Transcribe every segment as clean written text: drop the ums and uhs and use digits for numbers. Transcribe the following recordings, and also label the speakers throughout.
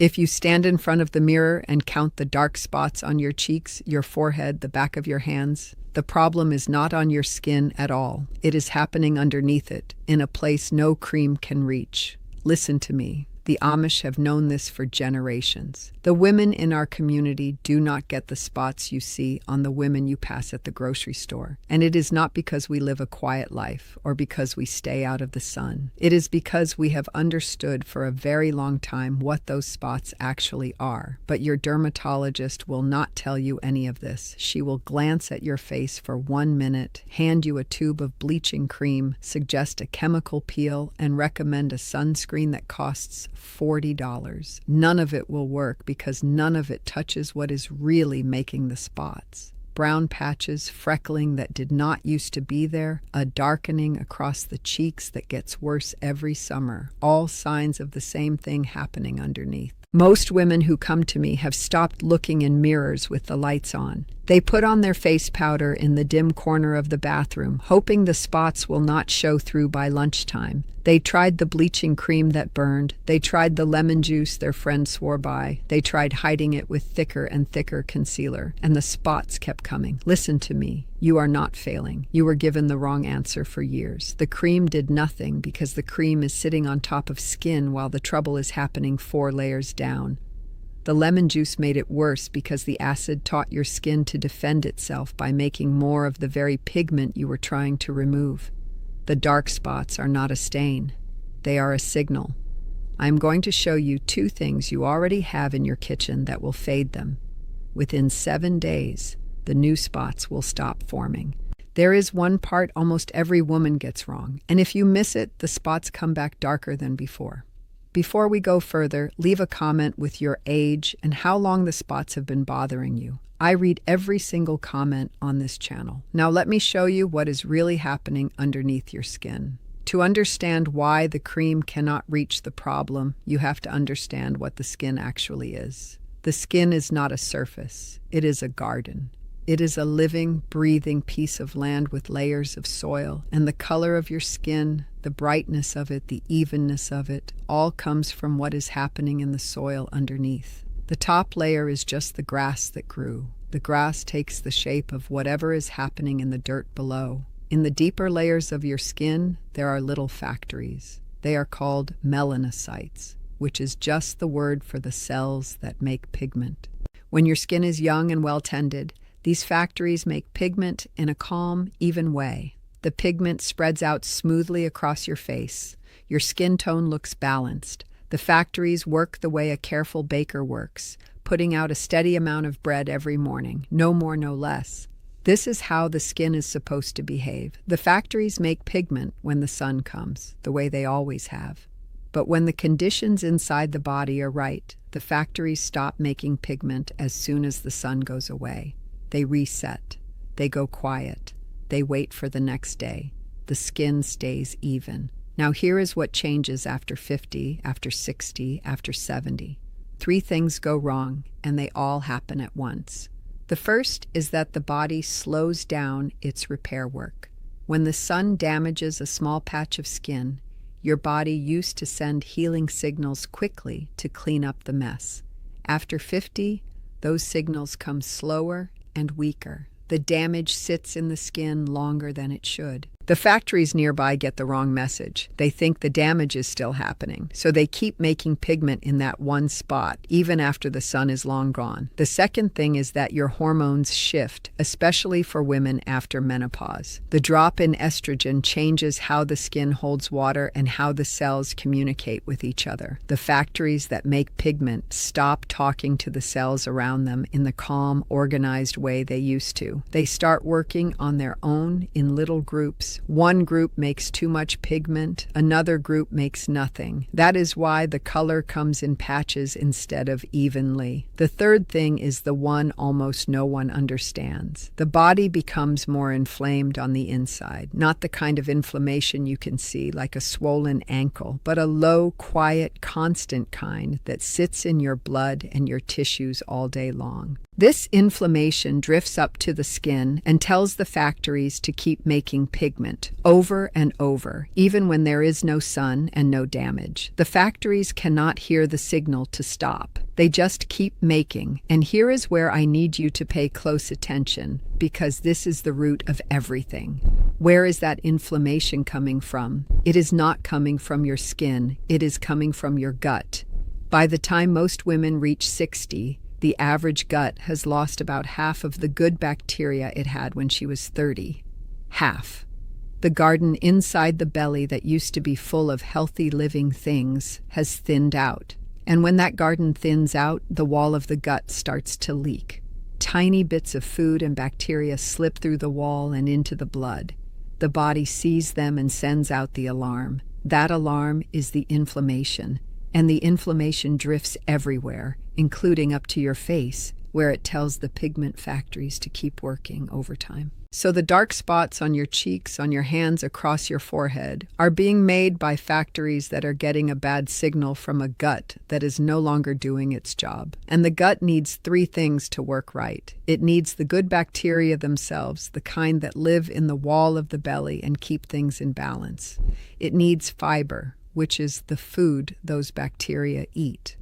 Speaker 1: If you stand in front of the mirror and count the dark spots on your cheeks, your forehead, the back of your hands, the problem is not on your skin at all. It is happening underneath it, in a place no cream can reach. Listen to me. The Amish have known this for generations. The women in our community do not get the spots you see on the women you pass at the grocery store. And it is not because we live a quiet life or because we stay out of the sun. It is because we have understood for a very long time what those spots actually are. But your dermatologist will not tell you any of this. She will glance at your face for 1 minute, hand you a tube of bleaching cream, suggest a chemical peel, and recommend a sunscreen that costs $40. None of it will work because none of it touches what is really making the spots. Brown patches, freckling that did not used to be there, a darkening across the cheeks that gets worse every summer, all signs of the same thing happening underneath. Most women who come to me have stopped looking in mirrors with the lights on. They put on their face powder in the dim corner of the bathroom, hoping the spots will not show through by lunchtime. They tried the bleaching cream that burned. They tried the lemon juice their friend swore by. They tried hiding it with thicker and thicker concealer, and the spots kept coming. Listen to me. You are not failing. You were given the wrong answer for years. The cream did nothing because the cream is sitting on top of skin while the trouble is happening 4 layers down. The lemon juice made it worse because the acid taught your skin to defend itself by making more of the very pigment you were trying to remove. The dark spots are not a stain. They are a signal. I am going to show you 2 things you already have in your kitchen that will fade them. Within 7 days, the new spots will stop forming. There is one part almost every woman gets wrong, and if you miss it, the spots come back darker than before. Before we go further, leave a comment with your age and how long the spots have been bothering you. I read every single comment on this channel. Now let me show you what is really happening underneath your skin. To understand why the cream cannot reach the problem, you have to understand what the skin actually is. The skin is not a surface. It is a garden. It is a living, breathing piece of land with layers of soil, and the color of your skin, the brightness of it, the evenness of it, all comes from what is happening in the soil underneath. The top layer is just the grass that grew. The grass takes the shape of whatever is happening in the dirt below. In the deeper layers of your skin, there are little factories. They are called melanocytes, which is just the word for the cells that make pigment. When your skin is young and well-tended, these factories make pigment in a calm, even way. The pigment spreads out smoothly across your face. Your skin tone looks balanced. The factories work the way a careful baker works, putting out a steady amount of bread every morning, no more, no less. This is how the skin is supposed to behave. The factories make pigment when the sun comes, the way they always have. But when the conditions inside the body are right, the factories stop making pigment as soon as the sun goes away. They reset. They go quiet. They wait for the next day. The skin stays even. Now here is what changes after 50, after 60, after 70. 3 things go wrong, and they all happen at once. The first is that the body slows down its repair work. When the sun damages a small patch of skin, your body used to send healing signals quickly to clean up the mess. After 50, those signals come slower and weaker. The damage sits in the skin longer than it should. The factories nearby get the wrong message. They think the damage is still happening, so they keep making pigment in that one spot, even after the sun is long gone. The second thing is that your hormones shift, especially for women after menopause. The drop in estrogen changes how the skin holds water and how the cells communicate with each other. The factories that make pigment stop talking to the cells around them in the calm, organized way they used to. They start working on their own in little groups. One group makes too much pigment, another group makes nothing. That is why the color comes in patches instead of evenly. The third thing is the one almost no one understands. The body becomes more inflamed on the inside, not the kind of inflammation you can see like a swollen ankle, but a low, quiet, constant kind that sits in your blood and your tissues all day long. This inflammation drifts up to the skin and tells the factories to keep making pigment. pigment, over and over, even when there is no sun and no damage. The factories cannot hear the signal to stop. They just keep making. And here is where I need you to pay close attention, because this is the root of everything. Where is that inflammation coming from? It is not coming from your skin. It is coming from your gut. By the time most women reach 60, the average gut has lost about half of the good bacteria it had when she was 30. Half. The garden inside the belly that used to be full of healthy living things has thinned out. And when that garden thins out, the wall of the gut starts to leak. Tiny bits of food and bacteria slip through the wall and into the blood. The body sees them and sends out the alarm. That alarm is the inflammation. And the inflammation drifts everywhere, including up to your face, where it tells the pigment factories to keep working overtime. So the dark spots on your cheeks, on your hands, across your forehead are being made by factories that are getting a bad signal from a gut that is no longer doing its job. And the gut needs three things to work right. It needs the good bacteria themselves, the kind that live in the wall of the belly and keep things in balance. It needs fiber, which is the food those bacteria eat.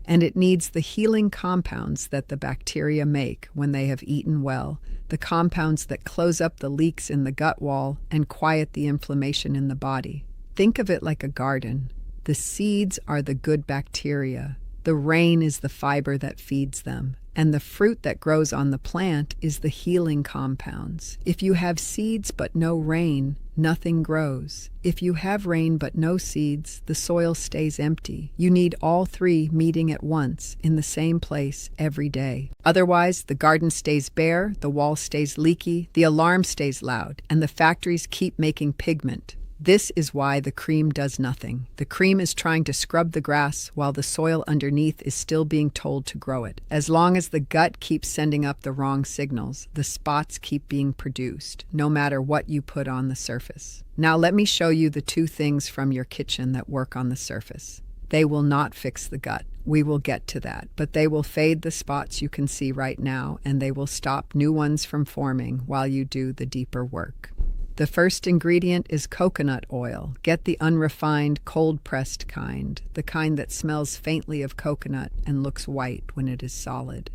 Speaker 1: And it needs the healing compounds that the bacteria make when they have eaten well, the compounds that close up the leaks in the gut wall and quiet the inflammation in the body. Think of it like a garden. The seeds are the good bacteria. The rain is the fiber that feeds them. And the fruit that grows on the plant is the healing compounds. If you have seeds but no rain, nothing grows. If you have rain but no seeds, the soil stays empty. You need all three meeting at once in the same place every day. Otherwise, the garden stays bare, the wall stays leaky, the alarm stays loud, and the factories keep making pigment. This is why the cream does nothing. The cream is trying to scrub the grass while the soil underneath is still being told to grow it. As long as the gut keeps sending up the wrong signals, the spots keep being produced, no matter what you put on the surface. Now let me show you the two things from your kitchen that work on the surface. They will not fix the gut. We will get to that, but they will fade the spots you can see right now, and they will stop new ones from forming while you do the deeper work. The first ingredient is coconut oil. Get the unrefined, cold-pressed kind, the kind that smells faintly of coconut and looks white when it is solid.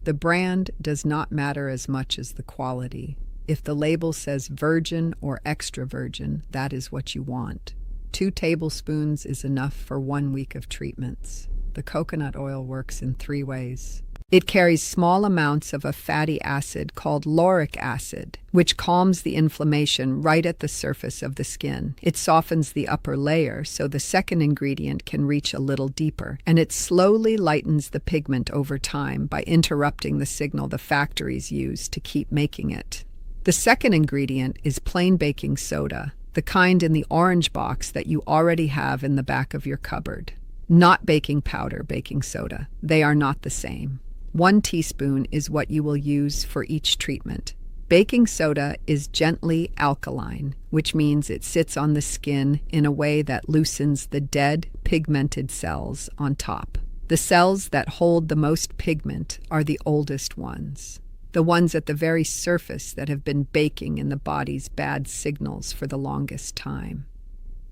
Speaker 1: The brand does not matter as much as the quality. If the label says virgin or extra virgin, that is what you want. 2 tablespoons is enough for 1 week of treatments. The coconut oil works in 3 ways. It carries small amounts of a fatty acid called lauric acid, which calms the inflammation right at the surface of the skin. It softens the upper layer so the second ingredient can reach a little deeper, and it slowly lightens the pigment over time by interrupting the signal the factories use to keep making it. The second ingredient is plain baking soda, the kind in the orange box that you already have in the back of your cupboard. Not baking powder baking soda. They are not the same. 1 teaspoon is what you will use for each treatment. Baking soda is gently alkaline, which means it sits on the skin in a way that loosens the dead, pigmented cells on top. The cells that hold the most pigment are the oldest ones, the ones at the very surface that have been baking in the body's bad signals for the longest time.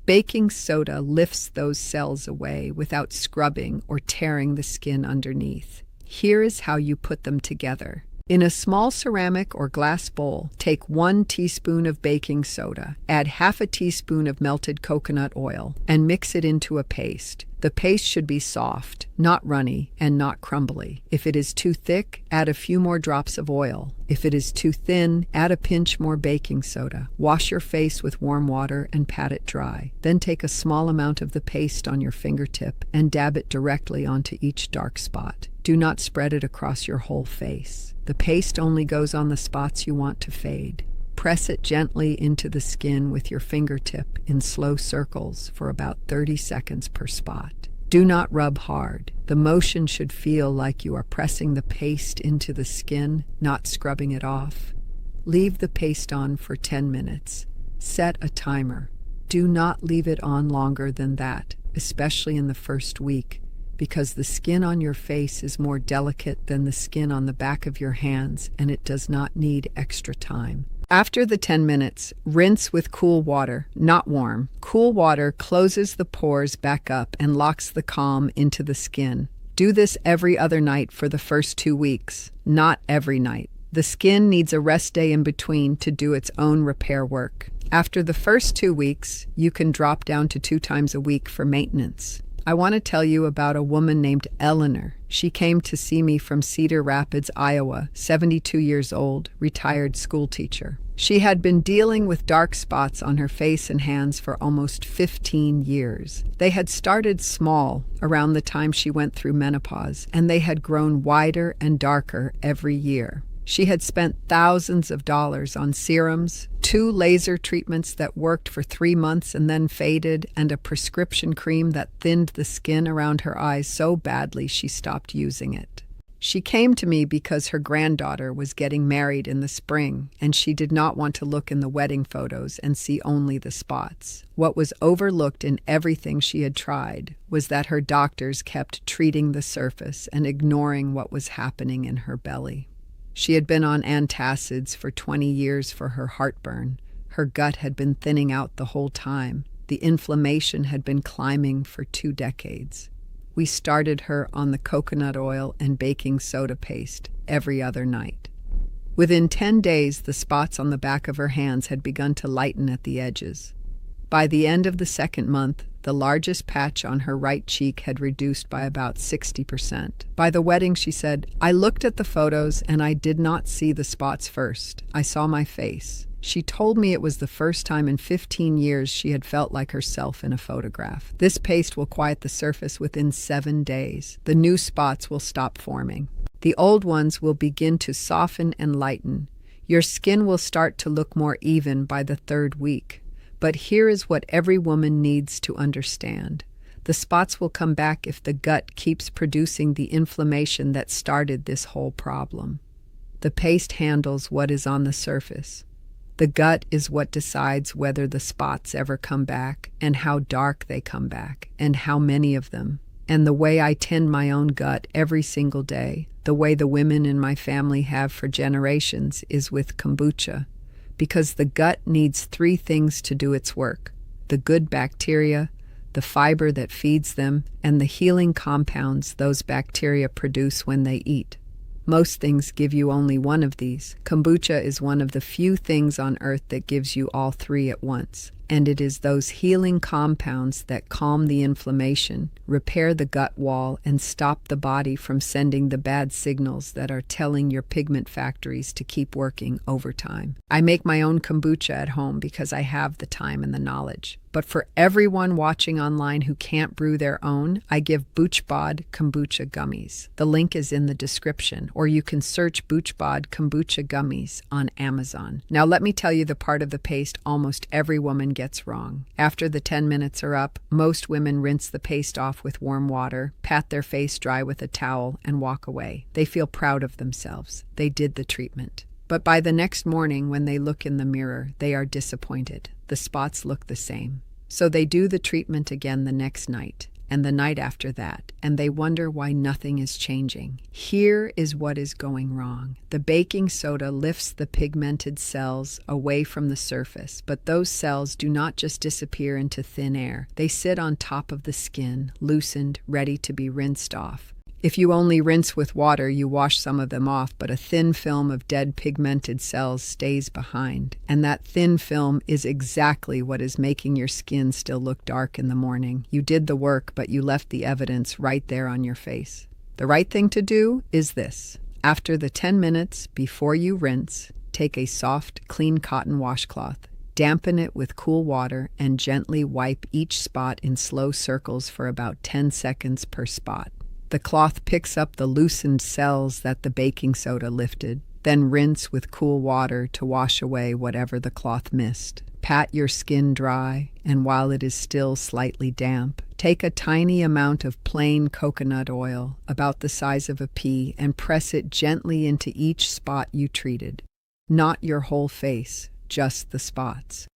Speaker 1: Baking soda lifts those cells away without scrubbing or tearing the skin underneath. Here is how you put them together. In a small ceramic or glass bowl, take 1 teaspoon of baking soda, add half a teaspoon of melted coconut oil, and mix it into a paste. The paste should be soft, not runny, and not crumbly. If it is too thick, add a few more drops of oil. If it is too thin, add a pinch more baking soda. Wash your face with warm water and pat it dry. Then take a small amount of the paste on your fingertip and dab it directly onto each dark spot. Do not spread it across your whole face. The paste only goes on the spots you want to fade. Press it gently into the skin with your fingertip in slow circles for about 30 seconds per spot. Do not rub hard. The motion should feel like you are pressing the paste into the skin, not scrubbing it off. Leave the paste on for 10 minutes. Set a timer. Do not leave it on longer than that, especially in the first week, because the skin on your face is more delicate than the skin on the back of your hands and it does not need extra time. After the 10 minutes, rinse with cool water, not warm. Cool water closes the pores back up and locks the calm into the skin. Do this every other night for the first 2 weeks, not every night. The skin needs a rest day in between to do its own repair work. After the first 2 weeks, you can drop down to 2 times a week for maintenance. I want to tell you about a woman named Eleanor. She came to see me from Cedar Rapids, Iowa, 72 years old, retired school teacher. She had been dealing with dark spots on her face and hands for almost 15 years. They had started small around the time she went through menopause, and they had grown wider and darker every year. She had spent thousands of dollars on serums, 2 laser treatments that worked for 3 months and then faded, and a prescription cream that thinned the skin around her eyes so badly she stopped using it. She came to me because her granddaughter was getting married in the spring, and she did not want to look in the wedding photos and see only the spots. What was overlooked in everything she had tried was that her doctors kept treating the surface and ignoring what was happening in her belly. She had been on antacids for 20 years for her heartburn. Her gut had been thinning out the whole time. The inflammation had been climbing for 2 decades. We started her on the coconut oil and baking soda paste every other night. Within 10 days, the spots on the back of her hands had begun to lighten at the edges. By the end of the 2nd month, the largest patch on her right cheek had reduced by about 60%. By the wedding, she said, "I looked at the photos and I did not see the spots first. I saw my face." She told me it was the first time in 15 years she had felt like herself in a photograph. This paste will quiet the surface within 7 days. The new spots will stop forming. The old ones will begin to soften and lighten. Your skin will start to look more even by the 3rd week. But here is what every woman needs to understand. The spots will come back if the gut keeps producing the inflammation that started this whole problem. The paste handles what is on the surface. The gut is what decides whether the spots ever come back and how dark they come back and how many of them. And the way I tend my own gut every single day, the way the women in my family have for generations, is with kombucha. Because the gut needs 3 things to do its work: the good bacteria, the fiber that feeds them, and the healing compounds those bacteria produce when they eat. Most things give you only one of these. Kombucha is one of the few things on earth that gives you all 3 at once. And it is those healing compounds that calm the inflammation, repair the gut wall, and stop the body from sending the bad signals that are telling your pigment factories to keep working overtime. I make my own kombucha at home because I have the time and the knowledge. But for everyone watching online who can't brew their own, I give BoochBod Kombucha Gummies. The link is in the description, or you can search BoochBod Kombucha Gummies on Amazon. Now let me tell you the part of the paste almost every woman gets wrong. After the 10 minutes are up, most women rinse the paste off with warm water, pat their face dry with a towel, and walk away. They feel proud of themselves. They did the treatment. But by the next morning, when they look in the mirror, they are disappointed. The spots look the same. So they do the treatment again the next night, and the night after that, and they wonder why nothing is changing. Here is what is going wrong. The baking soda lifts the pigmented cells away from the surface, but those cells do not just disappear into thin air. They sit on top of the skin, loosened, ready to be rinsed off. If you only rinse with water, you wash some of them off, but a thin film of dead pigmented cells stays behind. And that thin film is exactly what is making your skin still look dark in the morning. You did the work, but you left the evidence right there on your face. The right thing to do is this. After the 10 minutes before you rinse, take a soft, clean cotton washcloth, dampen it with cool water, and gently wipe each spot in slow circles for about 10 seconds per spot. The cloth picks up the loosened cells that the baking soda lifted, then rinse with cool water to wash away whatever the cloth missed. Pat your skin dry, and while it is still slightly damp, take a tiny amount of plain coconut oil, about the size of a pea, and press it gently into each spot you treated. Not your whole face, just the spots.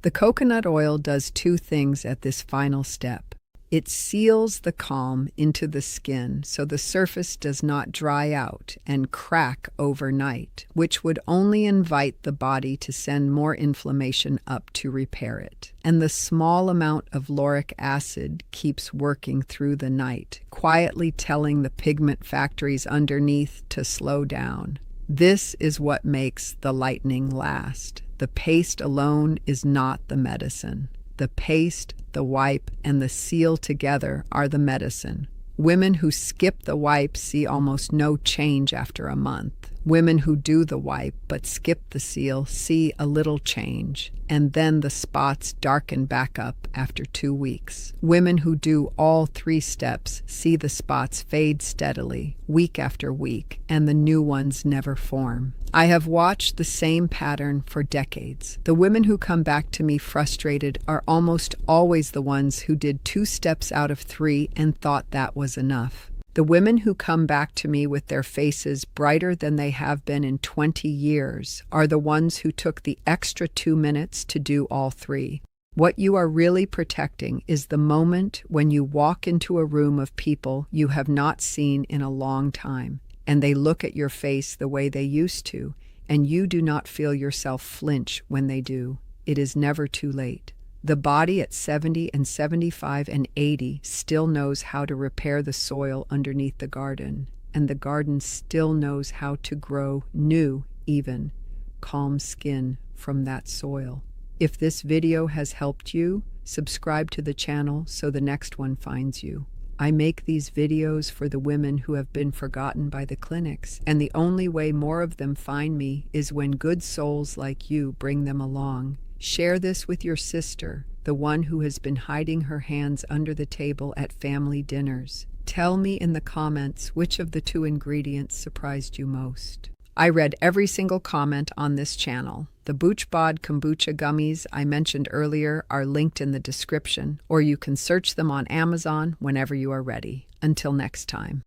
Speaker 1: The coconut oil does 2 things at this final step. It seals the calm into the skin so the surface does not dry out and crack overnight, which would only invite the body to send more inflammation up to repair it. And the small amount of lauric acid keeps working through the night, quietly telling the pigment factories underneath to slow down. This is what makes the lightening last. The paste alone is not the medicine. The paste, the wipe, and the seal together are the medicine. Women who skip the wipe see almost no change after a month. Women who do the wipe but skip the seal see a little change, and then the spots darken back up after 2 weeks. Women who do all 3 steps see the spots fade steadily, week after week, and the new ones never form. I have watched the same pattern for decades. The women who come back to me frustrated are almost always the ones who did 2 steps out of 3 and thought that was enough. The women who come back to me with their faces brighter than they have been in 20 years are the ones who took the extra 2 minutes to do all 3. What you are really protecting is the moment when you walk into a room of people you have not seen in a long time, and they look at your face the way they used to, and you do not feel yourself flinch when they do. It is never too late. The body at 70 and 75 and 80 still knows how to repair the soil underneath the garden, and the garden still knows how to grow new, even, calm skin from that soil. If this video has helped you, subscribe to the channel so the next one finds you. I make these videos for the women who have been forgotten by the clinics, and the only way more of them find me is when good souls like you bring them along. Share this with your sister, the one who has been hiding her hands under the table at family dinners. Tell me in the comments which of the 2 ingredients surprised you most. I read every single comment on this channel. The BoochBod Kombucha Gummies I mentioned earlier are linked in the description, or you can search them on Amazon whenever you are ready. Until next time.